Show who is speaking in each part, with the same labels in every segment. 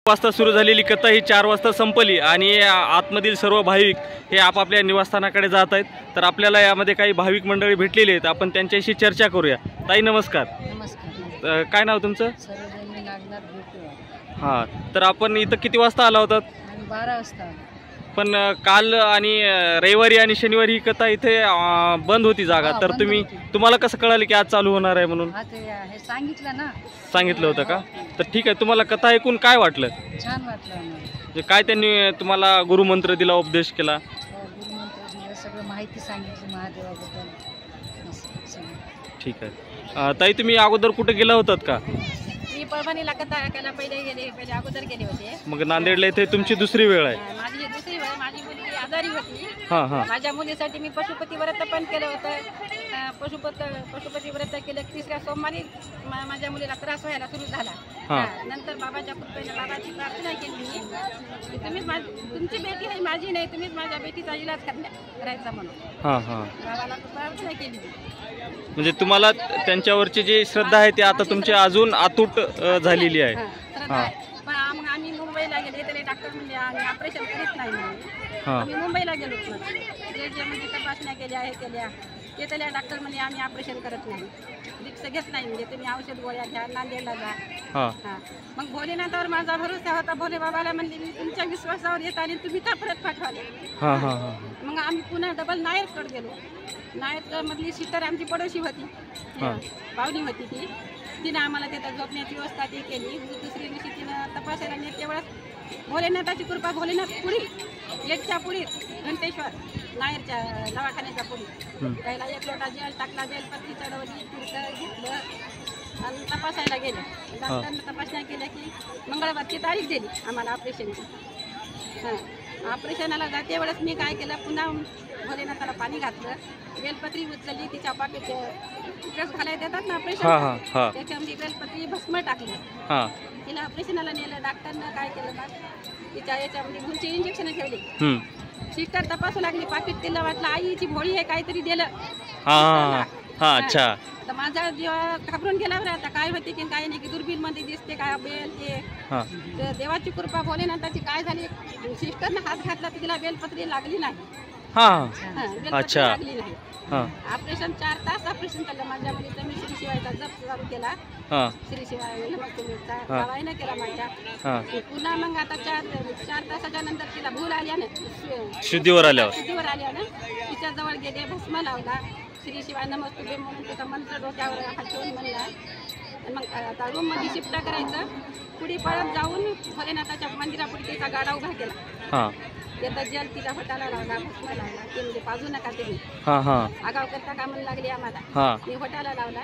Speaker 1: वाजता सुरू झालेली कथा ही 4 वाजता संपली आणि आतमधील सर्व भाविक हे आपापल्या निवासस्थानाकडे जात आहेत। तर आपल्याला यामध्ये काही भाविक मंडळी भेटलेली आहेत, आपण त्यांच्याशी चर्चा करूया। ताई नमस्कार।
Speaker 2: नमस्कार।
Speaker 1: काय नाव तुमचं?
Speaker 2: सर्वजण लागणार भेटू।
Speaker 1: हां, तर आपण इथं किती वाजता आला होतात?
Speaker 2: 12 वाजता।
Speaker 1: पण काल आणि रविवारी आणि शनिवारी ही कथा इथे बंद होती जागा, तर तुम्हाला कसं कळालं की आज चालू होणार आहे म्हणून?
Speaker 2: हे सांगितलं ना।
Speaker 1: सांगितलं होतं का? तर ठीक आहे, तुम्हाला कथा ऐकून काय वाटलं?
Speaker 2: छान वाटलं आम्हाला।
Speaker 1: काय त्यांनी तुम्हाला गुरुमंत्र दिला, उपदेश केला?
Speaker 2: गुरुमंत्र दिला, सगळं माहिती सांगितली महादेवाबद्दल।
Speaker 1: ठीक आहे। ताई तुम्ही अगोदर कुठे गेला होतात का?
Speaker 3: मी परभणीला कथा ऐकायला पहिले अगोदर गेले होते।
Speaker 1: मग नांदेडला इथे तुमची दुसरी वेळ आहे?
Speaker 3: माझी दुसरी वेळ, माझी मुलगी आजारी होती।
Speaker 1: हां हां।
Speaker 3: माझ्या मुलीसाठी मी पशुपती व्रत पण केलं होतं। पशुपती व्रत केलं। तिसऱ्या सोमवारी माझ्या मुलीला त्रास व्हायला सुरू झाला। नंतर बाबाच्या कृपेने बाबाची प्रार्थना केली की तुमची बेटी नाही, माझी नाही, तुम्हीच माझ्या बेटीचा इलाज करायचा म्हणून। हां हां। बाबाला प्रार्थना केली।
Speaker 1: म्हणजे तुम्हाला त्यांच्यावरची जी श्रद्धा आहे ती आता तुमची अजून अतूट झालेली आहे।
Speaker 3: हां। पण आम्ही मुंबईला गेले, तरी डॉक्टर म्हणजे आम्ही ऑपरेशन करीत नाही म्हणून आम्ही मुंबईला गेलो। जे म्हणजे तपासण्या केल्या केल्या ते त्याला डॉक्टर म्हणजे आम्ही ऑपरेशन करत नाही, रिक्स घेत नाही, म्हणजे तुम्ही औषध गोळ्या घ्या, नांदेडला जा। हां। मग भोलेनाथावर माझा भरोसा होता। भोले बाबाला म्हणले मी तुमच्या विश्वासावर येत आणि तुम्ही का परत पाठवाले?
Speaker 1: हां हां हां।
Speaker 3: मग आम्ही पुन्हा डबल नायरकडे गेलो। नायरमधली सिस्टर आमची पडोशी होती, पाहुणी होती ती। तिनं आम्हाला तिथं झोपण्याची व्यवस्था ती केली। दुसरी दिवशी तिनं तपासायला नेत, तेवढंच भोलेनाथाची कृपा, भोलेनाथ पुढी गेटच्या पुढी घंटेश्वर नायरच्या दवाखान्याच्या पुढी पहिला 1 लोटा जेल टाकला, बेलपत्री चढवली, तीर्थ घेतलं आणि तपासायला गेले। डॉक्टरनं तपासण्या केल्या की मंगळवारची तारीख दिली आम्हाला ऑपरेशनची। हां, ऑपरेशनाला जाते वेळेस मी काय केलं, पुन्हा भोलेनाथाला पाणी घातलं, बेलपत्री उचलली, तिच्या पाकीट ड्रेस घालायला देतात ना ऑपरेशन, त्याच्यामध्ये बेलपत्री भस्म टाकली। तिला ऑपरेशनाला नेलं। डॉक्टरनं काय केलं, तिच्या याच्यामध्ये गुंची इंजेक्शन ठेवली। सिस्टर तपासू लागली पाकीट, तिला वाटलं आईची भोळी आहे, काहीतरी दिलं।
Speaker 1: अच्छा।
Speaker 3: तर माझा जीव घाबरून गेला बरं, आता काय होते की काय नाही, की दुर्बीण मध्ये दिसते काय बेल ते। तर देवाची कृपा, भोलेनाथाची काय झाली, सिस्टरनं हात घातला तर तिला बेलपत्री लागली नाही। बेलपत्री लागली नाही। ऑपरेशन 4 तास ऑपरेशन केलं माझ्या मुलीचं। मी श्री शिवायचा जप चालू केला, श्री शिवाय दवाईनं केला माझ्या। पुन्हा मग आता 4 तासाच्या नंतर तिला भूल आल्यानं, शुद्धीवर आल्यानं तिच्या जवळ गेले, भस्म लावला, श्री शिवाय नमस्तुभ्यम म्हणून त्याचा मंत्र डोक्यावर हात ठेवून म्हणला। मग आता रूम मध्ये शिफ्ट करायचं, पुढे पळत जाऊन भोलेनाथाच्या मंदिरापुढे तिचा गाडा उभा केला। त्याचा जल तिला होटाला लावला, भस्म लावला, ते म्हणजे पाजू नका तुम्ही, आगाव करता का म्हणू लागली आम्हाला। मी होटाला लावला,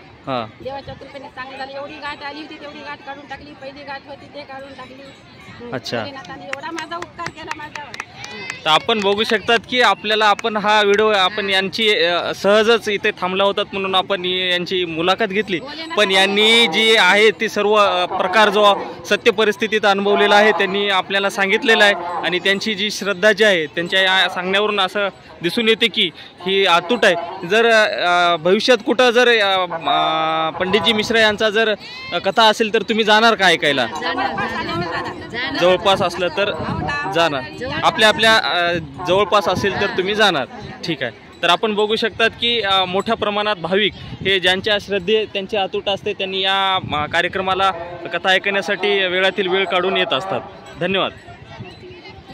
Speaker 3: देवाच्या कृपेने चांगलं झालं। एवढी गाठ आली होती तेवढी गाठ काढून टाकली, पहिली गाठ होती ते काढून टाकली। भोलेनाथाने एवढा माझा उपकार केला माझ्यावर।
Speaker 1: तर आपण बघू शकतात की आपण हा व्हिडिओ आपण यांची सहजच इथे थांबला होतात म्हणून आपण यांची मुलाखत घेतली, पण यांनी जी आहे ती सर्व प्रकार जो सत्य परिस्थितीत अनुभवलेला आहे त्यांनी आपल्याला सांगितलेला आहे। आणि त्यांची जी श्रद्धा जी आहे त्यांच्या या सांगण्यावरून असं दिसून येते की ही अतूट आहे। जर भविष्यात कुठं जर पंडितजी मिश्रा यांचा जर कथा असेल तर तुम्ही जाणार का ऐकायला? जवळपास असलं तर जाणार, आपल्या जवळपास असेल तर तुम्ही जाणार। ठीक आहे। तर आपण बघू शकतात की मोठ्या प्रमाणात भाविक हे ज्यांच्या श्रद्धे त्यांची अतूट असते त्यांनी या कार्यक्रमाला कथा ऐकण्यासाठी वेळातील वेळ काढून येत असतात। धन्यवाद।